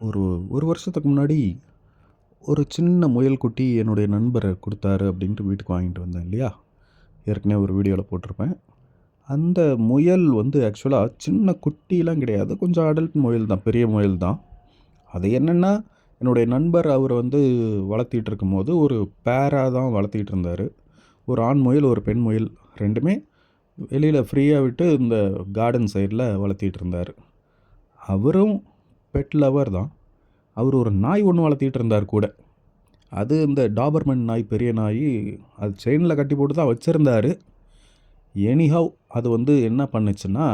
ஒரு 1 வருஷத்துக்கு முன்னாடி ஒரு சின்ன முயல் குட்டி என்னுடைய நண்பர் குடுத்தாரு அப்படின்ட்டு வீட்டுக்கு வாங்கிட்டு வந்தேன் இல்லையா? ஏற்கனவே ஒரு வீடியோல போட்டிருப்பேன். அந்த முயல் வந்து ஆக்சுவலா சின்ன குட்டிலாம் கிடையாது. கொஞ்சம் அடல்ட் முயல் தான். பெரிய முயல் தான். அது என்னன்னா, என்னுடைய நண்பர் அவர் வந்து வளர்த்திட்டு இருக்கும்போது, ஒரு பேரா தான் வளர்த்திட்டு இருந்தாரு. ஒரு ஆண் முயல், ஒரு பெண் முயல் 2மே வெளியில ஃப்ரீயா விட்டு இந்த கார்டன் சைடுல வளர்த்திட்டு இருந்தாரு. அவரும் பெட் லவர் தான். அவர் ஒரு நாய் ஒண்ணு வளர்த்திட்டு இருந்தார் கூட. அது இந்த டாபர்மேன் நாய், பெரிய நாயி. அது செயின்ல கட்டி போட்டு தான் வச்சிருந்தாரு. எனிஹவ் அது வந்து என்ன பண்ணுச்சுன்னா,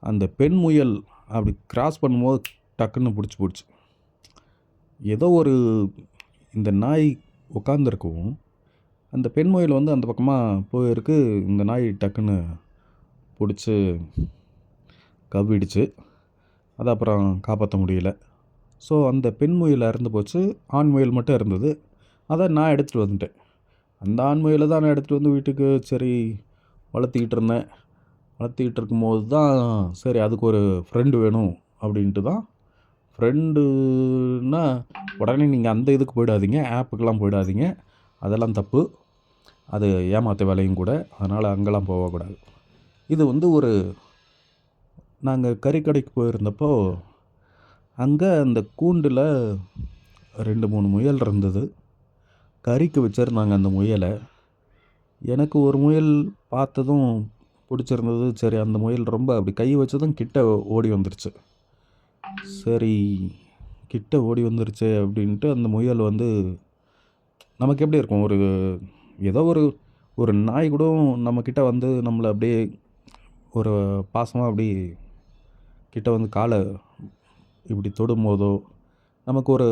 அந்த பெண் முயல் அப்படி கிராஸ் பண்ணும்போது டக்குன்னு புடிச்சு போச்சு. ஏதோ ஒரு இந்த நாய் உட்காந்துருக்கவும், அந்த பெண் முயல் வந்து அந்த பக்கமா போயிருக்கு. இந்த நாய் டக்குன்னு புடிச்சு கவ்விடுச்சு. அத அப்புறம் காப்பாத்த முடியல. ஸோ அந்த பெண் முயல் இறந்து போச்சு. ஆண் முயல் மட்டும் இருந்தது. அத நான் எடுத்துட்டு வந்துட்டேன். அந்த ஆண் முயல தான் நான் எடுத்துட்டு வந்து வீட்டுக்கு சரி வளர்த்திக்கிட்டு இருந்தேன். வளர்த்திக்கிட்டு இருக்கும்போது தான் சரி அதுக்கு ஒரு ஃப்ரெண்டு வேணும் அப்படின்ட்டு தான் ஃப்ரெண்டுன்னா உடனே நீங்கள் அந்த இதுக்கு போயிடாதீங்க. ஆப்புக்கெல்லாம் போயிடாதீங்க. அதெல்லாம் தப்பு. அது ஏமாத்து வேலையும் கூட. அதனால் அங்கெல்லாம் போகக்கூடாது. இது வந்து ஒரு நாங்க கறிக்கடைக்கு போயிருந்தப்போ, அங்க அந்த கூண்டுல 2, 3 முயல் இருந்தது. கறிக்கு வச்சிருந்தாங்க அந்த முயல. எனக்கு ஒரு முயல் பார்த்ததும் புடிச்சிருந்தது. சரி அந்த முயல் ரொம்ப அப்படி கை வச்சதும் கிட்ட ஓடி வந்துருச்சு. சரி கிட்ட ஓடி வந்துருச்சே அப்படின்ட்டு அந்த முயல் வந்து நமக்கு எப்படி இருக்கும்? ஒரு ஏதோ ஒரு ஒரு நாய் கூட நம்மக்கிட்ட வந்து நம்மள அப்படியே ஒரு பாசமா அப்படி கிட்ட வந்து கால இப்படி தொடும்போதோ, நமக்கு ஒரு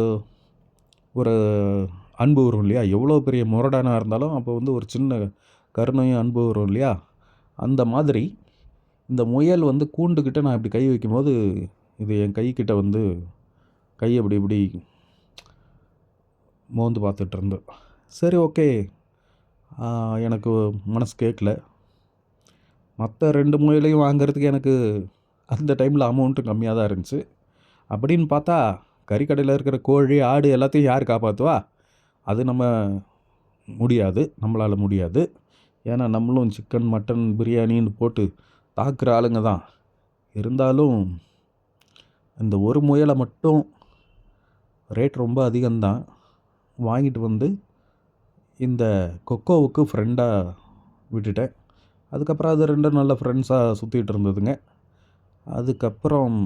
ஒரு அன்பு வரும் இல்லையா? எவ்வளோ பெரிய முரடனா இருந்தாலும் அப்போ வந்து ஒரு சின்ன கருணையும், அன்பு வரும் இல்லையா? அந்த மாதிரி இந்த முயல் வந்து கூண்டுக்கிட்ட நான் இப்படி கை வைக்கும்போது, இது என் கைக்கிட்ட வந்து கைய இப்படி இப்படி மோந்து பார்த்துட்டு இருந்தது. சரி ஓகே. எனக்கு மனசு கேட்கல. மத்த 2 முயலையும் வாங்குறதுக்கு எனக்கு அந்த டைமில அமௌண்ட்டும் கம்மியா தான் இருந்துச்சு. அப்படின்னு பார்த்தா, கறிக்கடையில இருக்கிற கோழி, ஆடு எல்லாத்தையும் யார் காப்பாத்துவா? அது நம்ம முடியாது. நம்மளால முடியாது. ஏன்னா நம்மளும் சிக்கன், மட்டன், பிரியாணின்னு போட்டு தாக்குற ஆளுங்க தான். இருந்தாலும் இந்த ஒரு முயல மட்டும் ரேட் ரொம்ப அதிகம் தான். வாங்கிட்டு வந்து இந்த கொக்கோவுக்கு ஃப்ரெண்டா விட்டுட்டேன். அதுக்கப்புறம் அது 2ம் நல்ல ஃப்ரெண்ட்ஸா சுத்திட்டு இருந்ததுங்க. அதுக்கப்புறம்